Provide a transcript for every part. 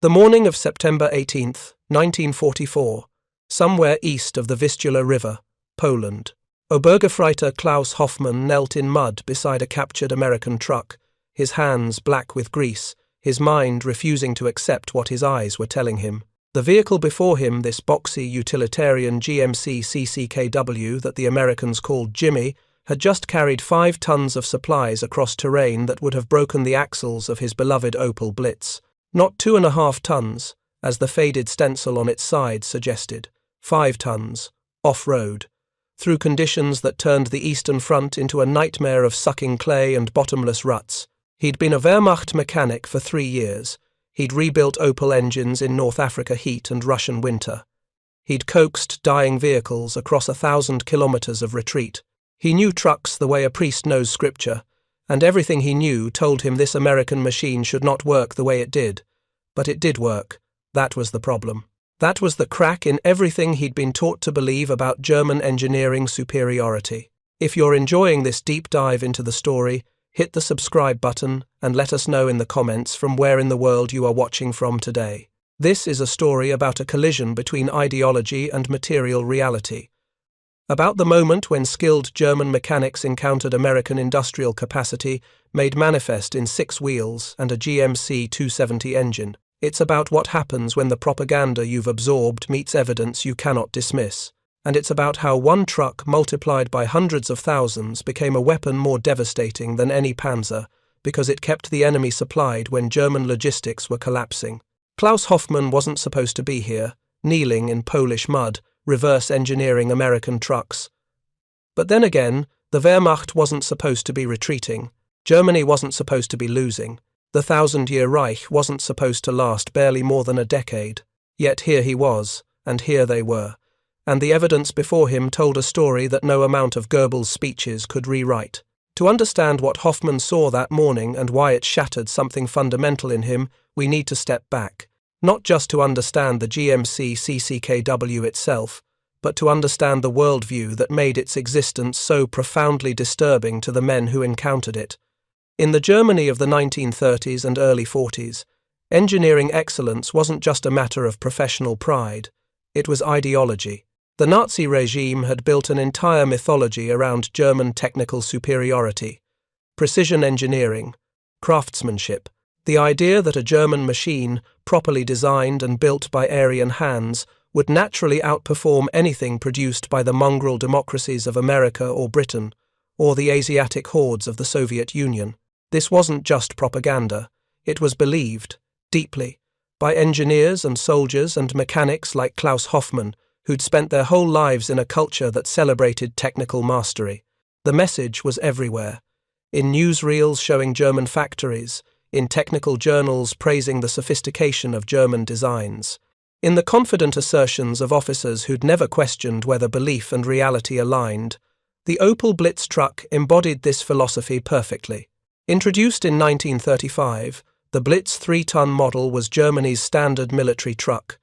The morning of September 18th, 1944, somewhere east of the Vistula River, Poland, Obergefreiter Klaus Hoffmann knelt in mud beside a captured American truck, his hands black with grease, his mind refusing to accept what his eyes were telling him. The vehicle before him, this boxy utilitarian GMC CCKW that the Americans called Jimmy, had just carried 5 tons of supplies across terrain that would have broken the axles of his beloved Opel Blitz. Not 2.5 tons, as the faded stencil on its side suggested. 5 tons, off-road, through conditions that turned the Eastern Front into a nightmare of sucking clay and bottomless ruts. He'd been a Wehrmacht mechanic for 3 years. He'd rebuilt Opel engines in North Africa heat and Russian winter. He'd coaxed dying vehicles across 1,000 kilometers of retreat. He knew trucks the way a priest knows scripture, and everything he knew told him this American machine should not work the way it did. But it did work. That was the problem. That was the crack in everything he'd been taught to believe about German engineering superiority. If you're enjoying this deep dive into the story, hit the subscribe button and let us know in the comments from where in the world you are watching from today. This is a story about a collision between ideology and material reality. About the moment when skilled German mechanics encountered American industrial capacity made manifest in 6 wheels and a GMC 270 engine. It's about what happens when the propaganda you've absorbed meets evidence you cannot dismiss. And it's about how one truck multiplied by hundreds of thousands became a weapon more devastating than any panzer because it kept the enemy supplied when German logistics were collapsing. Klaus Hoffmann wasn't supposed to be here, kneeling in Polish mud, reverse engineering American trucks. But then again, the Wehrmacht wasn't supposed to be retreating. Germany wasn't supposed to be losing. The 1,000-year Reich wasn't supposed to last barely more than a decade. Yet here he was, and here they were. And the evidence before him told a story that no amount of Goebbels' speeches could rewrite. To understand what Hoffmann saw that morning and why it shattered something fundamental in him, we need to step back. Not just to understand the GMC CCKW itself, but to understand the worldview that made its existence so profoundly disturbing to the men who encountered it. In the Germany of the 1930s and early 40s, engineering excellence wasn't just a matter of professional pride, it was ideology. The Nazi regime had built an entire mythology around German technical superiority, precision engineering, craftsmanship, the idea that a German machine, properly designed and built by Aryan hands, would naturally outperform anything produced by the mongrel democracies of America or Britain, or the Asiatic hordes of the Soviet Union. This wasn't just propaganda, it was believed, deeply, by engineers and soldiers and mechanics like Klaus Hoffmann, who'd spent their whole lives in a culture that celebrated technical mastery. The message was everywhere, in newsreels showing German factories, in technical journals praising the sophistication of German designs, in the confident assertions of officers who'd never questioned whether belief and reality aligned. The Opel Blitz truck embodied this philosophy perfectly. Introduced in 1935, the Blitz 3-ton model was Germany's standard military truck.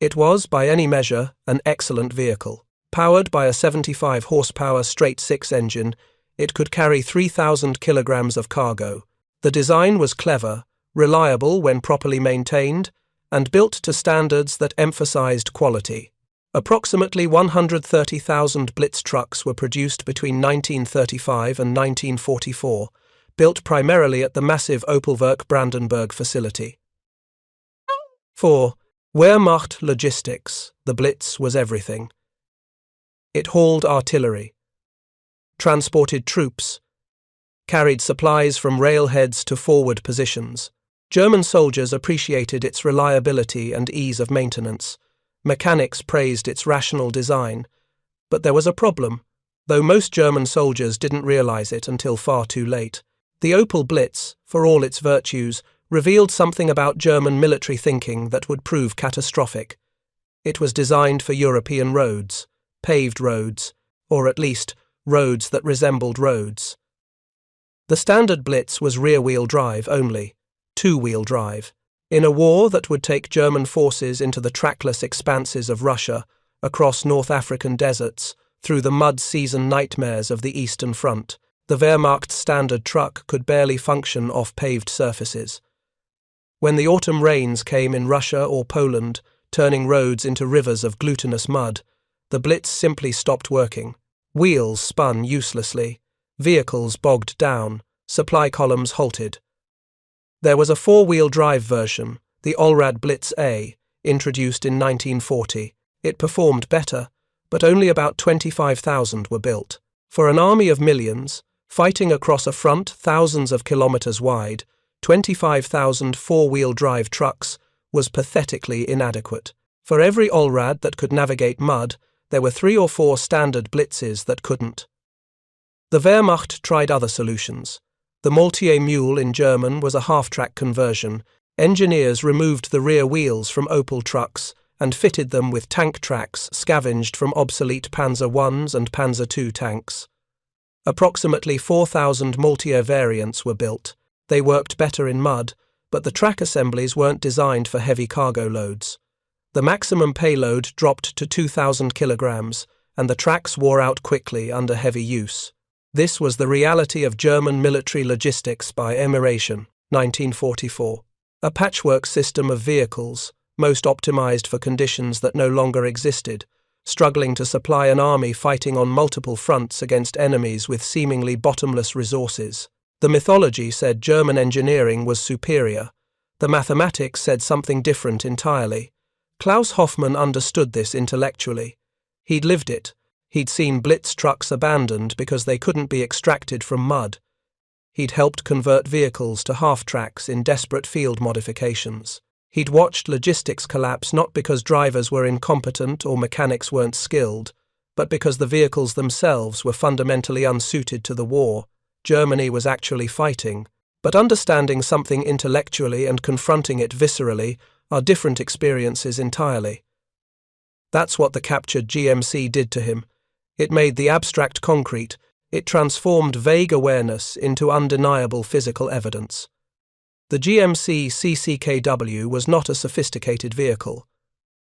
It was, by any measure, an excellent vehicle. Powered by a 75-horsepower straight-six engine, it could carry 3,000 kilograms of cargo. The design was clever, reliable when properly maintained, and built to standards that emphasized quality. Approximately 130,000 Blitz trucks were produced between 1935 and 1944, built primarily at the massive Opelwerk Brandenburg facility. 4. Wehrmacht logistics. The Blitz was everything. It hauled artillery, transported troops, carried supplies from railheads to forward positions. German soldiers appreciated its reliability and ease of maintenance. Mechanics praised its rational design. But there was a problem, though most German soldiers didn't realize it until far too late. The Opel Blitz, for all its virtues, revealed something about German military thinking that would prove catastrophic. It was designed for European roads, paved roads, or at least roads that resembled roads. The standard Blitz was rear-wheel drive only, two-wheel drive. In a war that would take German forces into the trackless expanses of Russia, across North African deserts, through the mud-season nightmares of the Eastern Front, the Wehrmacht standard truck could barely function off paved surfaces. When the autumn rains came in Russia or Poland, turning roads into rivers of glutinous mud, the Blitz simply stopped working. Wheels spun uselessly, vehicles bogged down, supply columns halted. There was a four-wheel drive version, the Allrad Blitz A, introduced in 1940. It performed better, but only about 25,000 were built. For an army of millions, fighting across a front thousands of kilometers wide, 25,000 four-wheel drive trucks was pathetically inadequate. For every Allrad that could navigate mud, there were 3 or 4 standard Blitzes that couldn't. The Wehrmacht tried other solutions. The Maltier Mule in German was a half-track conversion. Engineers removed the rear wheels from Opel trucks and fitted them with tank tracks scavenged from obsolete Panzer Is and Panzer II tanks. Approximately 4,000 Maltier variants were built. They worked better in mud, but the track assemblies weren't designed for heavy cargo loads. The maximum payload dropped to 2,000 kilograms, and the tracks wore out quickly under heavy use. This was the reality of German military logistics by Emigration, 1944. A patchwork system of vehicles, most optimized for conditions that no longer existed, struggling to supply an army fighting on multiple fronts against enemies with seemingly bottomless resources. The mythology said German engineering was superior. The mathematics said something different entirely. Klaus Hoffmann understood this intellectually. He'd lived it. He'd seen Blitz trucks abandoned because they couldn't be extracted from mud. He'd helped convert vehicles to half-tracks in desperate field modifications. He'd watched logistics collapse not because drivers were incompetent or mechanics weren't skilled, but because the vehicles themselves were fundamentally unsuited to the war. Germany was actually fighting, but understanding something intellectually and confronting it viscerally are different experiences entirely. That's what the captured GMC did to him. It made the abstract concrete. It transformed vague awareness into undeniable physical evidence. The GMC CCKW was not a sophisticated vehicle.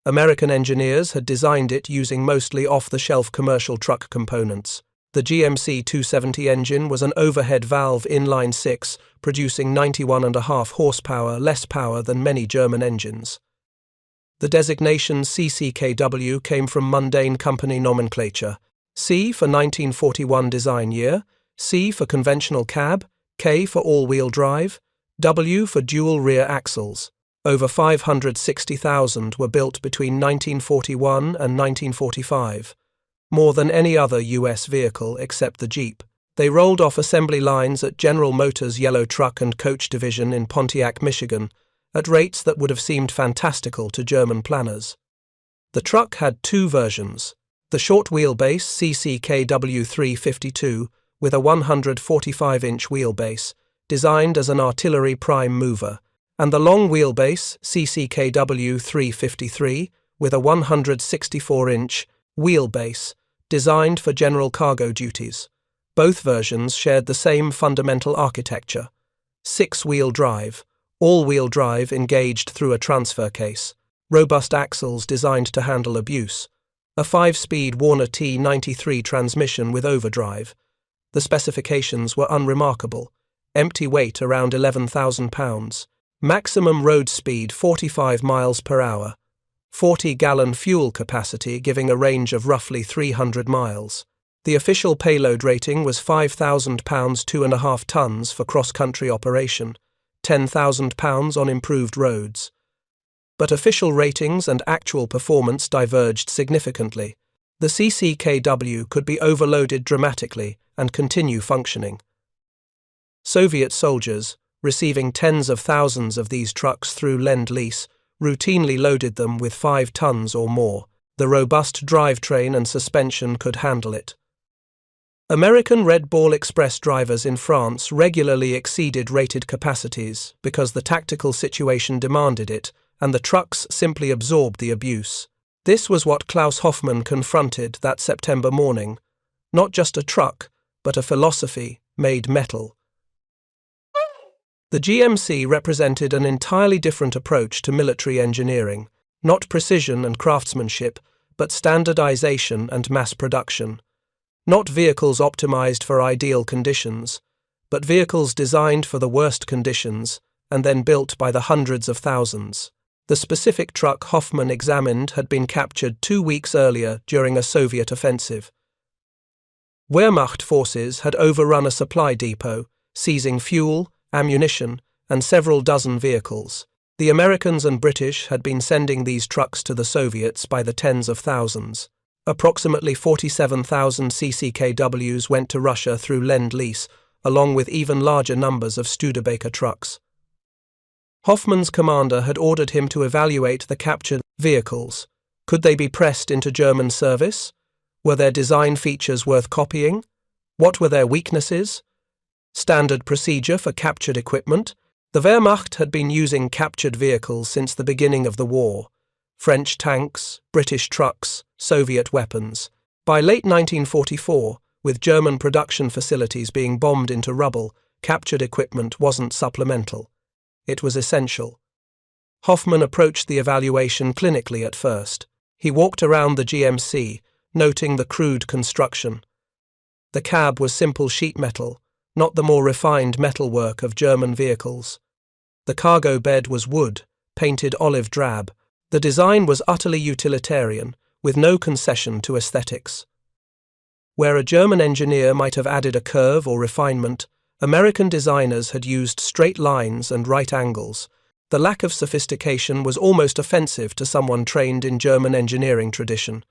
American engineers had designed it using mostly off-the-shelf commercial truck components. The GMC 270 engine was an overhead valve inline-six, producing 91.5 horsepower, less power than many German engines. The designation CCKW came from mundane company nomenclature. C for 1941 design year, C for conventional cab, K for all-wheel drive, W for dual rear axles. Over 560,000 were built between 1941 and 1945. More than any other U.S. vehicle except the Jeep. They rolled off assembly lines at General Motors' Yellow Truck and Coach Division in Pontiac, Michigan, at rates that would have seemed fantastical to German planners. The truck had 2 versions. The short wheelbase CCKW 352 with a 145-inch wheelbase, designed as an artillery prime mover, and the long wheelbase CCKW 353 with a 164-inch wheelbase, designed for general cargo duties. Both versions shared the same fundamental architecture. 6-wheel drive, all-wheel drive engaged through a transfer case, robust axles designed to handle abuse, a 5-speed Warner T93 transmission with overdrive. The specifications were unremarkable. Empty weight around 11,000 pounds. Maximum road speed 45 miles per hour. 40-gallon fuel capacity giving a range of roughly 300 miles. The official payload rating was 5,000 pounds 2.5 tons for cross-country operation, 10,000 pounds on improved roads. But official ratings and actual performance diverged significantly. The CCKW could be overloaded dramatically and continue functioning. Soviet soldiers, receiving tens of thousands of these trucks through Lend-Lease, routinely loaded them with 5 tons or more. The robust drivetrain and suspension could handle it. American Red Ball Express drivers in France regularly exceeded rated capacities because the tactical situation demanded it, and the trucks simply absorbed the abuse. This was what Klaus Hoffmann confronted that September morning. Not just a truck, but a philosophy made metal. The GMC represented an entirely different approach to military engineering, not precision and craftsmanship, but standardization and mass production. Not vehicles optimized for ideal conditions, but vehicles designed for the worst conditions and then built by the hundreds of thousands. The specific truck Hoffmann examined had been captured 2 weeks earlier during a Soviet offensive. Wehrmacht forces had overrun a supply depot, seizing fuel, ammunition, and several dozen vehicles. The Americans and British had been sending these trucks to the Soviets by the tens of thousands. Approximately 47,000 CCKWs went to Russia through Lend-Lease, along with even larger numbers of Studebaker trucks. Hoffmann's commander had ordered him to evaluate the captured vehicles. Could they be pressed into German service? Were their design features worth copying? What were their weaknesses? Standard procedure for captured equipment? The Wehrmacht had been using captured vehicles since the beginning of the war. French tanks, British trucks, Soviet weapons. By late 1944, with German production facilities being bombed into rubble, captured equipment wasn't supplemental. It was essential. Hoffmann approached the evaluation clinically at first. He walked around the GMC, noting the crude construction. The cab was simple sheet metal, not the more refined metalwork of German vehicles. The cargo bed was wood, painted olive drab. The design was utterly utilitarian, with no concession to aesthetics. Where a German engineer might have added a curve or refinement, American designers had used straight lines and right angles. The lack of sophistication was almost offensive to someone trained in German engineering tradition.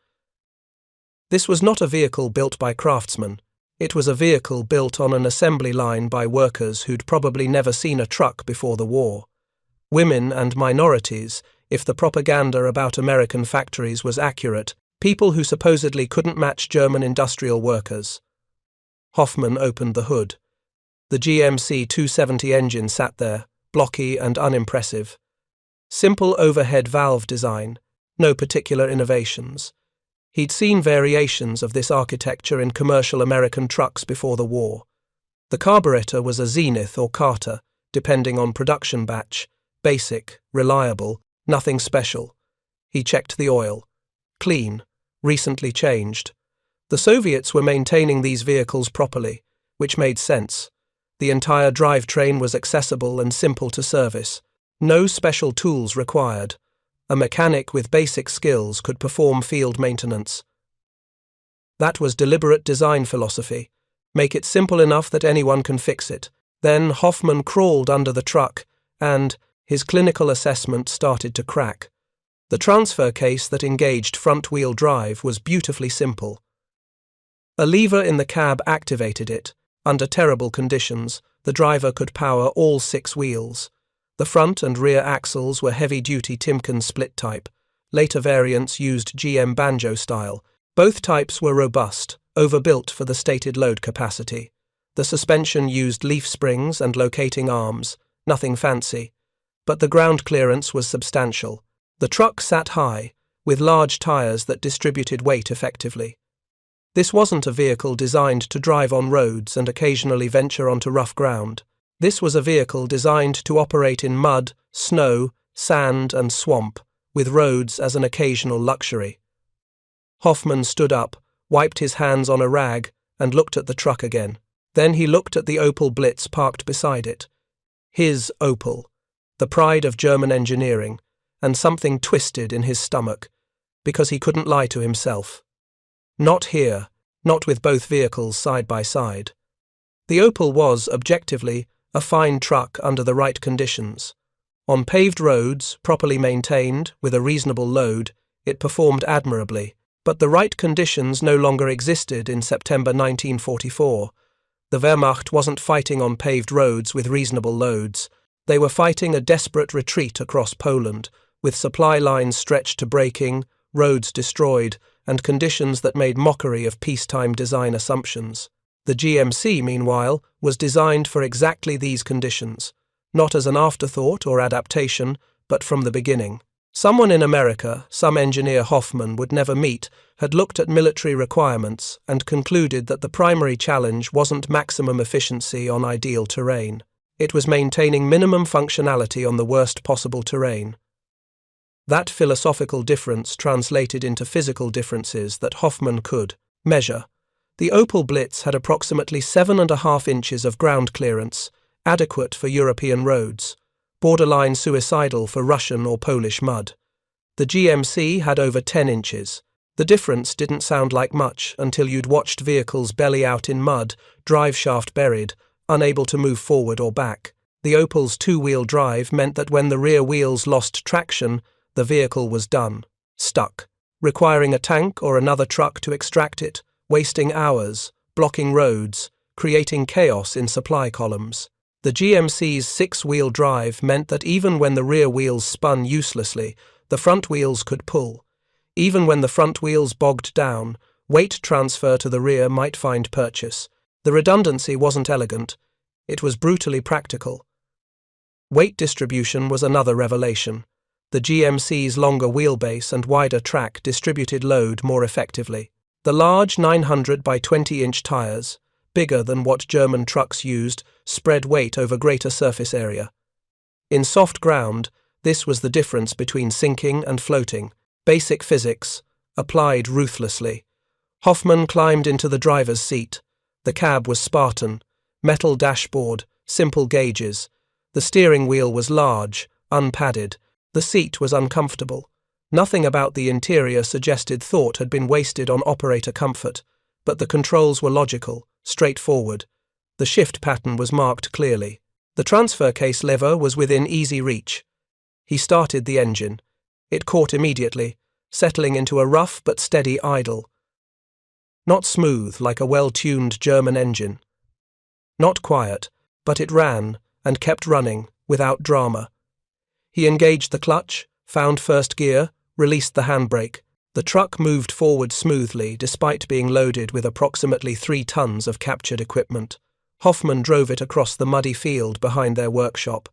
This was not a vehicle built by craftsmen. It was a vehicle built on an assembly line by workers who'd probably never seen a truck before the war. Women and minorities, if the propaganda about American factories was accurate, people who supposedly couldn't match German industrial workers. Hoffmann opened the hood. The GMC 270 engine sat there, blocky and unimpressive. Simple overhead valve design, no particular innovations. He'd seen variations of this architecture in commercial American trucks before the war. The carburetor was a Zenith or Carter, depending on production batch, basic, reliable, nothing special. He checked the oil. Clean, recently changed. The Soviets were maintaining these vehicles properly, which made sense. The entire drivetrain was accessible and simple to service. No special tools required. A mechanic with basic skills could perform field maintenance. That was deliberate design philosophy. Make it simple enough that anyone can fix it. Then Hoffmann crawled under the truck, and his clinical assessment started to crack. The transfer case that engaged front-wheel drive was beautifully simple. A lever in the cab activated it. Under terrible conditions, the driver could power all 6 wheels. The front and rear axles were heavy-duty Timken split type. Later variants used GM banjo style. Both types were robust, overbuilt for the stated load capacity. The suspension used leaf springs and locating arms, nothing fancy. But the ground clearance was substantial. The truck sat high, with large tires that distributed weight effectively. This wasn't a vehicle designed to drive on roads and occasionally venture onto rough ground. This was a vehicle designed to operate in mud, snow, sand, and swamp, with roads as an occasional luxury. Hoffmann stood up, wiped his hands on a rag, and looked at the truck again. Then he looked at the Opel Blitz parked beside it. His Opel, the pride of German engineering, and something twisted in his stomach, because he couldn't lie to himself. Not here, not with both vehicles side by side. The Opel was, objectively, a fine truck under the right conditions. On paved roads, properly maintained, with a reasonable load, it performed admirably. But the right conditions no longer existed in September 1944. The Wehrmacht wasn't fighting on paved roads with reasonable loads. They were fighting a desperate retreat across Poland, with supply lines stretched to breaking, roads destroyed, and conditions that made mockery of peacetime design assumptions. The GMC, meanwhile, was designed for exactly these conditions, not as an afterthought or adaptation, but from the beginning. Someone in America, some engineer Hoffmann would never meet, had looked at military requirements and concluded that the primary challenge wasn't maximum efficiency on ideal terrain. It was maintaining minimum functionality on the worst possible terrain. That philosophical difference translated into physical differences that Hoffmann could measure. The Opel Blitz had approximately 7.5 inches of ground clearance, adequate for European roads. borderline suicidal for Russian or Polish mud. The GMC had over 10 inches. The difference didn't sound like much until you'd watched vehicles belly out in mud, drive shaft buried, unable to move forward or back. The Opel's two-wheel drive meant that when the rear wheels lost traction, the vehicle was done, stuck, requiring a tank or another truck to extract it, wasting hours, blocking roads, creating chaos in supply columns. The GMC's six-wheel drive meant that even when the rear wheels spun uselessly, the front wheels could pull. Even when the front wheels bogged down, weight transfer to the rear might find purchase. The redundancy wasn't elegant. It was brutally practical. Weight distribution was another revelation. The GMC's longer wheelbase and wider track distributed load more effectively. The large 900 by 20-inch tires, bigger than what German trucks used, spread weight over greater surface area. In soft ground, this was the difference between sinking and floating. Basic physics, applied ruthlessly. Hoffmann climbed into the driver's seat. The cab was Spartan, metal dashboard, simple gauges. The steering wheel was large, unpadded. The seat was uncomfortable. Nothing about the interior suggested thought had been wasted on operator comfort, but the controls were logical, straightforward. The shift pattern was marked clearly. The transfer case lever was within easy reach. He started the engine. It caught immediately, settling into a rough but steady idle. Not smooth like a well-tuned German engine. Not quiet, but it ran, and kept running, without drama. He engaged the clutch, found first gear, released the handbrake. The truck moved forward smoothly despite being loaded with approximately 3 tons of captured equipment. Hoffmann drove it across the muddy field behind their workshop.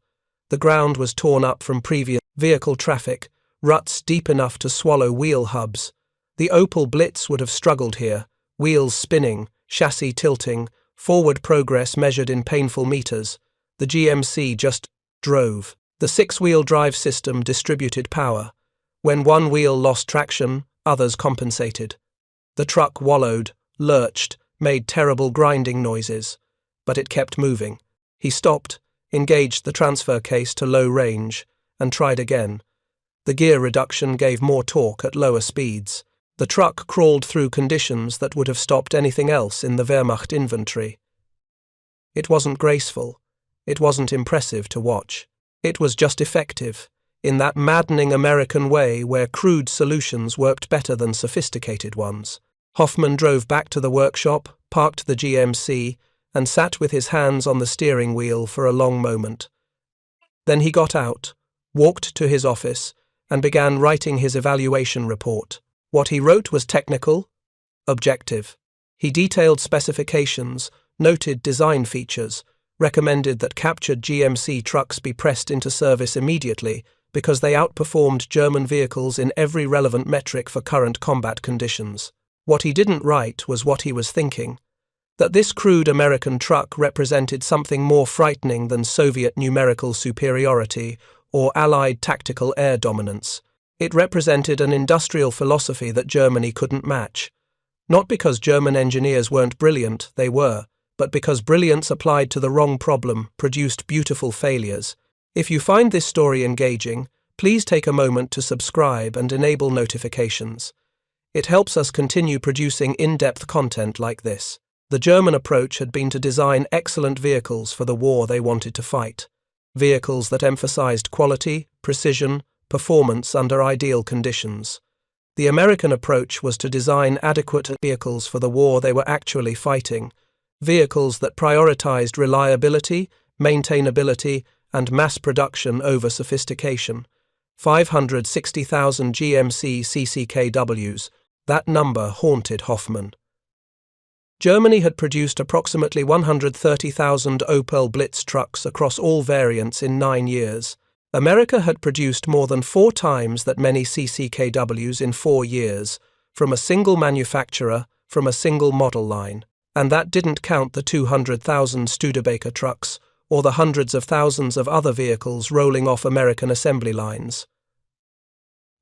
The ground was torn up from previous vehicle traffic, ruts deep enough to swallow wheel hubs. The Opel Blitz would have struggled here, wheels spinning, chassis tilting, forward progress measured in painful meters. The GMC just drove. The six-wheel drive system distributed power. When one wheel lost traction, others compensated. The truck wallowed, lurched, made terrible grinding noises, but it kept moving. He stopped, engaged the transfer case to low range, and tried again. The gear reduction gave more torque at lower speeds. The truck crawled through conditions that would have stopped anything else in the Wehrmacht inventory. It wasn't graceful. It wasn't impressive to watch. It was just effective, in that maddening American way where crude solutions worked better than sophisticated ones. Hoffmann drove back to the workshop, parked the GMC, and sat with his hands on the steering wheel for a long moment. Then he got out, walked to his office, and began writing his evaluation report. What he wrote was technical, objective. He detailed specifications, noted design features, recommended that captured GMC trucks be pressed into service immediately because they outperformed German vehicles in every relevant metric for current combat conditions. What he didn't write was what he was thinking, that this crude American truck represented something more frightening than Soviet numerical superiority or Allied tactical air dominance. It represented an industrial philosophy that Germany couldn't match. Not because German engineers weren't brilliant, they were, but because brilliance applied to the wrong problem produced beautiful failures. If you find this story engaging, please take a moment to subscribe and enable notifications. It helps us continue producing in-depth content like this. The German approach had been to design excellent vehicles for the war they wanted to fight. Vehicles that emphasized quality, precision, performance under ideal conditions. The American approach was to design adequate vehicles for the war they were actually fighting. Vehicles that prioritized reliability, maintainability, and mass production over sophistication. 560,000 GMC CCKWs, that number haunted Hoffmann. Germany had produced approximately 130,000 Opel Blitz trucks across all variants in 9 years. America had produced more than 4 times that many CCKWs in 4 years, from a single manufacturer, from a single model line. And that didn't count the 200,000 Studebaker trucks or the hundreds of thousands of other vehicles rolling off American assembly lines.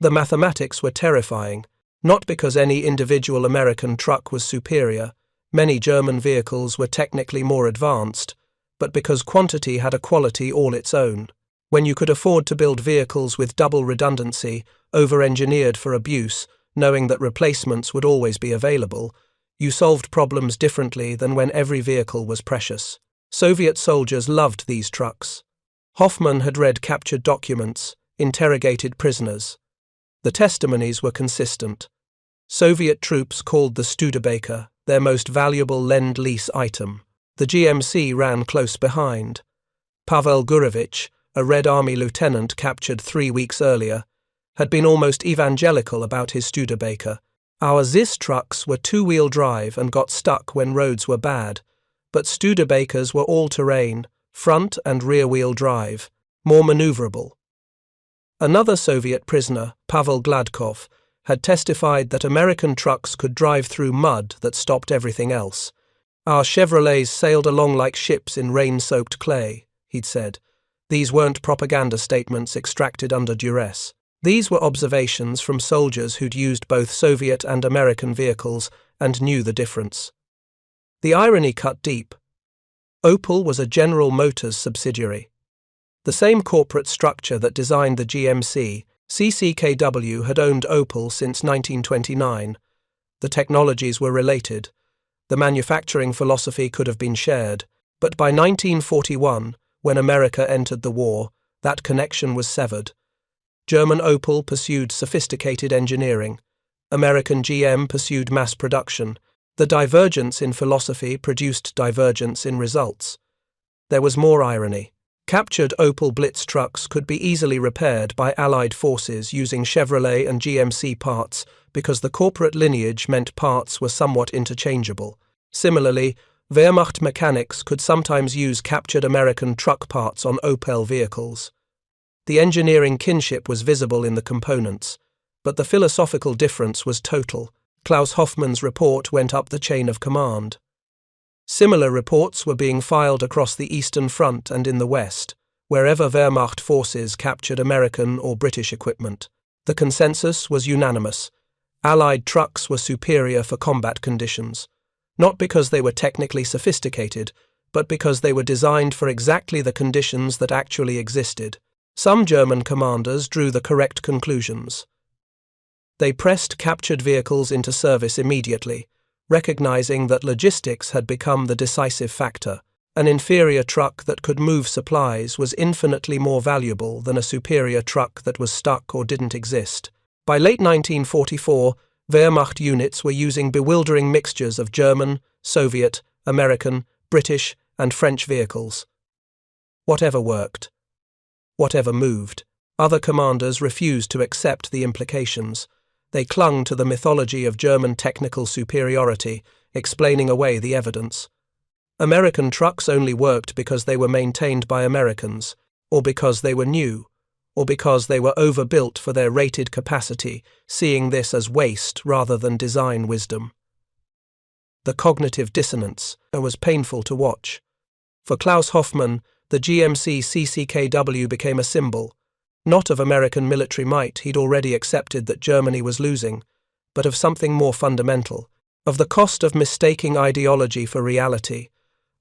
The mathematics were terrifying, not because any individual American truck was superior, many German vehicles were technically more advanced, but because quantity had a quality all its own. When you could afford to build vehicles with double redundancy, over-engineered for abuse, knowing that replacements would always be available, you solved problems differently than when every vehicle was precious. Soviet soldiers loved these trucks. Hoffmann had read captured documents, interrogated prisoners. The testimonies were consistent. Soviet troops called the Studebaker their most valuable lend-lease item. The GMC ran close behind. Pavel Gurevich, a Red Army lieutenant captured 3 weeks earlier, had been almost evangelical about his Studebaker. Our ZIS trucks were two-wheel drive and got stuck when roads were bad, but Studebakers were all-terrain, front and rear-wheel drive, more maneuverable. Another Soviet prisoner, Pavel Gladkov, had testified that American trucks could drive through mud that stopped everything else. Our Chevrolets sailed along like ships in rain-soaked clay, he'd said. These weren't propaganda statements extracted under duress. These were observations from soldiers who'd used both Soviet and American vehicles and knew the difference. The irony cut deep. Opel was a General Motors subsidiary. The same corporate structure that designed the GMC CCKW had owned Opel since 1929. The technologies were related. The manufacturing philosophy could have been shared. But by 1941, when America entered the war, that connection was severed. German Opel pursued sophisticated engineering. American GM pursued mass production. The divergence in philosophy produced divergence in results. There was more irony. Captured Opel Blitz trucks could be easily repaired by Allied forces using Chevrolet and GMC parts because the corporate lineage meant parts were somewhat interchangeable. Similarly, Wehrmacht mechanics could sometimes use captured American truck parts on Opel vehicles. The engineering kinship was visible in the components, but the philosophical difference was total. Klaus Hoffmann's report went up the chain of command. Similar reports were being filed across the Eastern Front and in the West, wherever Wehrmacht forces captured American or British equipment. The consensus was unanimous. Allied trucks were superior for combat conditions, not because they were technically sophisticated, but because they were designed for exactly the conditions that actually existed. Some German commanders drew the correct conclusions. They pressed captured vehicles into service immediately, recognizing that logistics had become the decisive factor. An inferior truck that could move supplies was infinitely more valuable than a superior truck that was stuck or didn't exist. By late 1944, Wehrmacht units were using bewildering mixtures of German, Soviet, American, British, and French vehicles. Whatever worked. Whatever moved. Other commanders refused to accept the implications. They clung to the mythology of German technical superiority, explaining away the evidence. American trucks only worked because they were maintained by Americans, or because they were new, or because they were overbuilt for their rated capacity, seeing this as waste rather than design wisdom. The cognitive dissonance was painful to watch. For Klaus Hoffmann, the GMC CCKW became a symbol, not of American military might. He'd already accepted that Germany was losing, but of something more fundamental, of the cost of mistaking ideology for reality,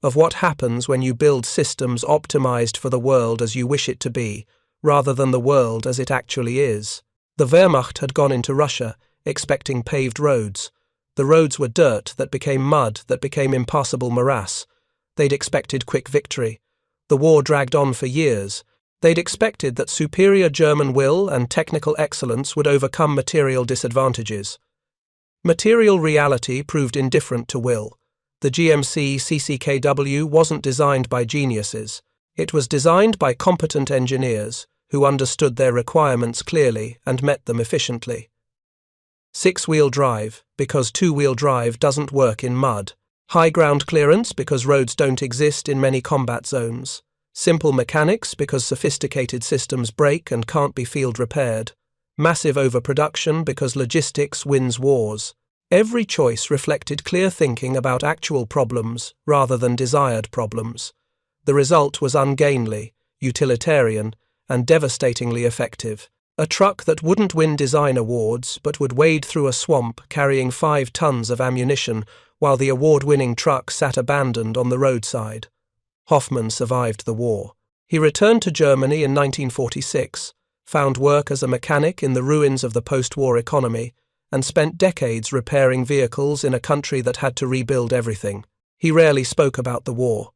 of what happens when you build systems optimized for the world as you wish it to be, rather than the world as it actually is. The Wehrmacht had gone into Russia, expecting paved roads. The roads were dirt that became mud that became impassable morass. They'd expected quick victory. The war dragged on for years. They'd expected that superior German will and technical excellence would overcome material disadvantages. Material reality proved indifferent to will. The GMC CCKW wasn't designed by geniuses. It was designed by competent engineers who understood their requirements clearly and met them efficiently. Six-wheel drive, because two-wheel drive doesn't work in mud. High ground clearance, because roads don't exist in many combat zones. Simple mechanics, because sophisticated systems break and can't be field repaired. Massive overproduction, because logistics wins wars. Every choice reflected clear thinking about actual problems rather than desired problems. The result was ungainly, utilitarian, and devastatingly effective. A truck that wouldn't win design awards but would wade through a swamp carrying 5 tons of ammunition while the award-winning truck sat abandoned on the roadside. Hoffmann survived the war. He returned to Germany in 1946, found work as a mechanic in the ruins of the post-war economy, and spent decades repairing vehicles in a country that had to rebuild everything. He rarely spoke about the war.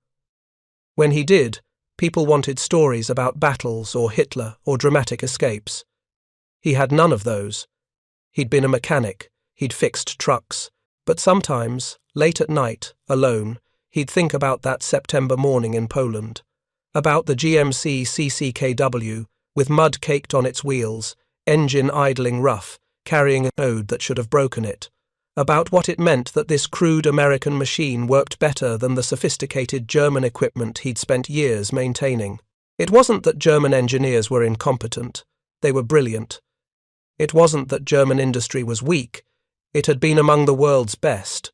When he did, people wanted stories about battles or Hitler or dramatic escapes. He had none of those. He'd been a mechanic, he'd fixed trucks, but sometimes, late at night, alone, he'd think about that September morning in Poland, about the GMC CCKW, with mud caked on its wheels, engine idling rough, carrying a load that should have broken it, about what it meant that this crude American machine worked better than the sophisticated German equipment he'd spent years maintaining. It wasn't that German engineers were incompetent, they were brilliant. It wasn't that German industry was weak, it had been among the world's best.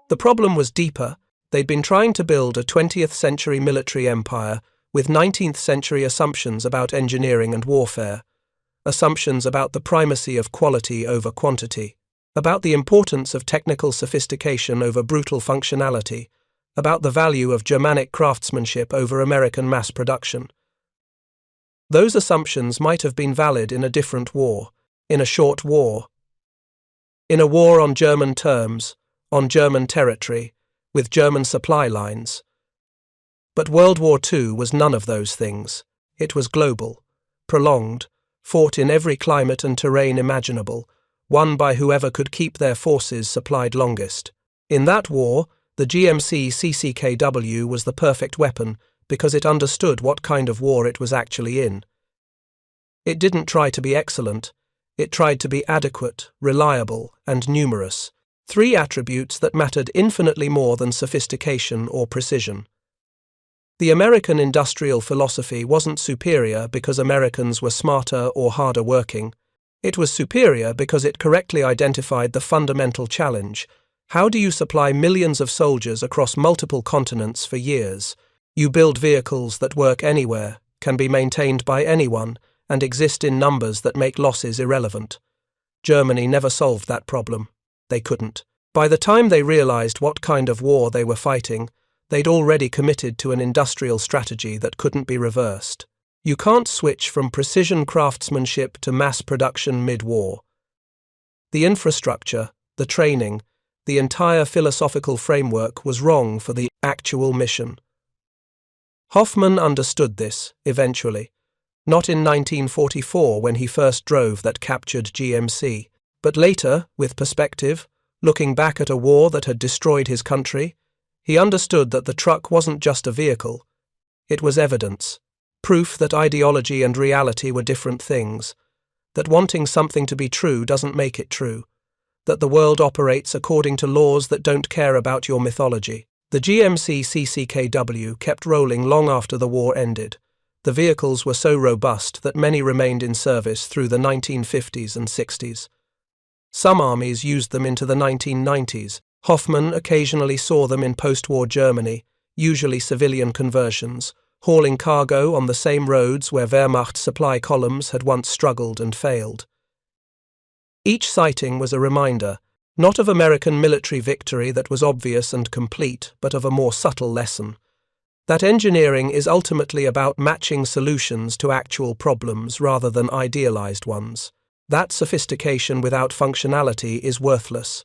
The problem was deeper. They'd been trying to build a 20th century military empire with 19th century assumptions about engineering and warfare, assumptions about the primacy of quality over quantity, about the importance of technical sophistication over brutal functionality, about the value of Germanic craftsmanship over American mass production. Those assumptions might have been valid in a different war, in a short war, in a war on German terms, on German territory, with German supply lines. But World War II was none of those things. It was global, prolonged, fought in every climate and terrain imaginable, won by whoever could keep their forces supplied longest. In that war, the GMC CCKW was the perfect weapon because it understood what kind of war it was actually in. It didn't try to be excellent, it tried to be adequate, reliable, and numerous, three attributes that mattered infinitely more than sophistication or precision. The American industrial philosophy wasn't superior because Americans were smarter or harder working. It was superior because it correctly identified the fundamental challenge. How do you supply millions of soldiers across multiple continents for years? You build vehicles that work anywhere, can be maintained by anyone, and exist in numbers that make losses irrelevant. Germany never solved that problem. They couldn't. By the time they realized what kind of war they were fighting, they'd already committed to an industrial strategy that couldn't be reversed. You can't switch from precision craftsmanship to mass production mid-war. The infrastructure, the training, the entire philosophical framework was wrong for the actual mission. Hoffmann understood this, eventually. Not in 1944 when he first drove that captured GMC, but later, with perspective, looking back at a war that had destroyed his country, he understood that the truck wasn't just a vehicle. It was evidence, proof that ideology and reality were different things, that wanting something to be true doesn't make it true, that the world operates according to laws that don't care about your mythology. The GMC CCKW kept rolling long after the war ended. The vehicles were so robust that many remained in service through the 1950s and 60s. Some armies used them into the 1990s. Hoffmann occasionally saw them in post-war Germany, usually civilian conversions, hauling cargo on the same roads where Wehrmacht supply columns had once struggled and failed. Each sighting was a reminder, not of American military victory that was obvious and complete, but of a more subtle lesson. That engineering is ultimately about matching solutions to actual problems rather than idealized ones. That sophistication without functionality is worthless.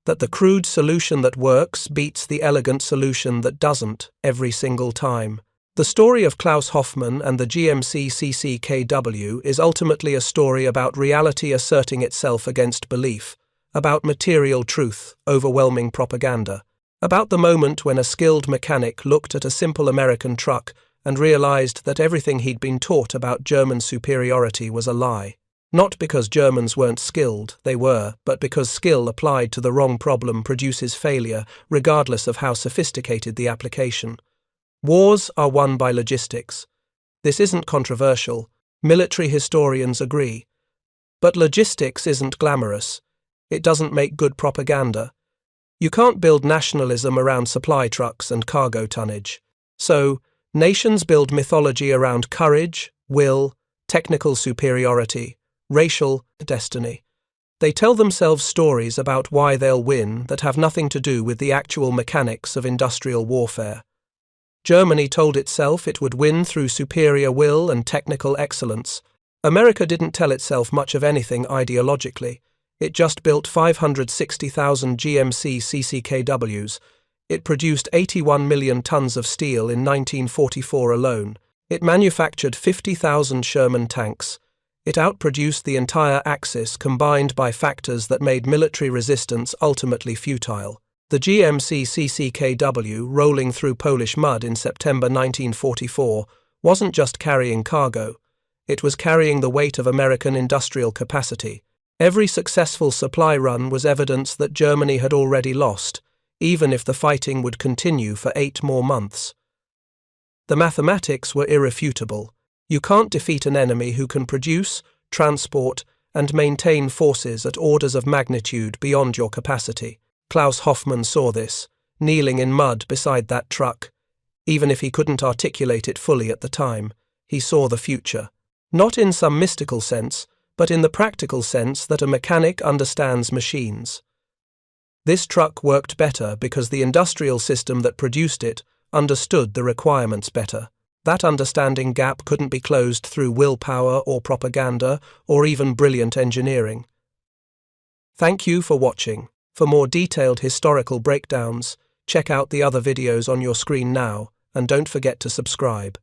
That the crude solution that works beats the elegant solution that doesn't every single time. The story of Klaus Hoffmann and the GMC CCKW is ultimately a story about reality asserting itself against belief, about material truth overwhelming propaganda, about the moment when a skilled mechanic looked at a simple American truck and realized that everything he'd been taught about German superiority was a lie. Not because Germans weren't skilled, they were, but because skill applied to the wrong problem produces failure, regardless of how sophisticated the application. Wars are won by logistics. This isn't controversial. Military historians agree. But logistics isn't glamorous. It doesn't make good propaganda. You can't build nationalism around supply trucks and cargo tonnage. So, nations build mythology around courage, will, technical superiority, racial destiny. They tell themselves stories about why they'll win that have nothing to do with the actual mechanics of industrial warfare. Germany told itself it would win through superior will and technical excellence. America didn't tell itself much of anything ideologically. It just built 560,000 GMC CCKWs. It produced 81 million tons of steel in 1944 alone. It manufactured 50,000 Sherman tanks. It outproduced the entire Axis combined by factors that made military resistance ultimately futile. The GMC CCKW, rolling through Polish mud in September 1944, wasn't just carrying cargo. It was carrying the weight of American industrial capacity. Every successful supply run was evidence that Germany had already lost, even if the fighting would continue for 8 more months. The mathematics were irrefutable. You can't defeat an enemy who can produce, transport, and maintain forces at orders of magnitude beyond your capacity. Klaus Hoffmann saw this, kneeling in mud beside that truck. Even if he couldn't articulate it fully at the time, he saw the future. Not in some mystical sense, but in the practical sense that a mechanic understands machines. This truck worked better because the industrial system that produced it understood the requirements better. That understanding gap couldn't be closed through willpower or propaganda or even brilliant engineering. Thank you for watching. For more detailed historical breakdowns, check out the other videos on your screen now, and don't forget to subscribe.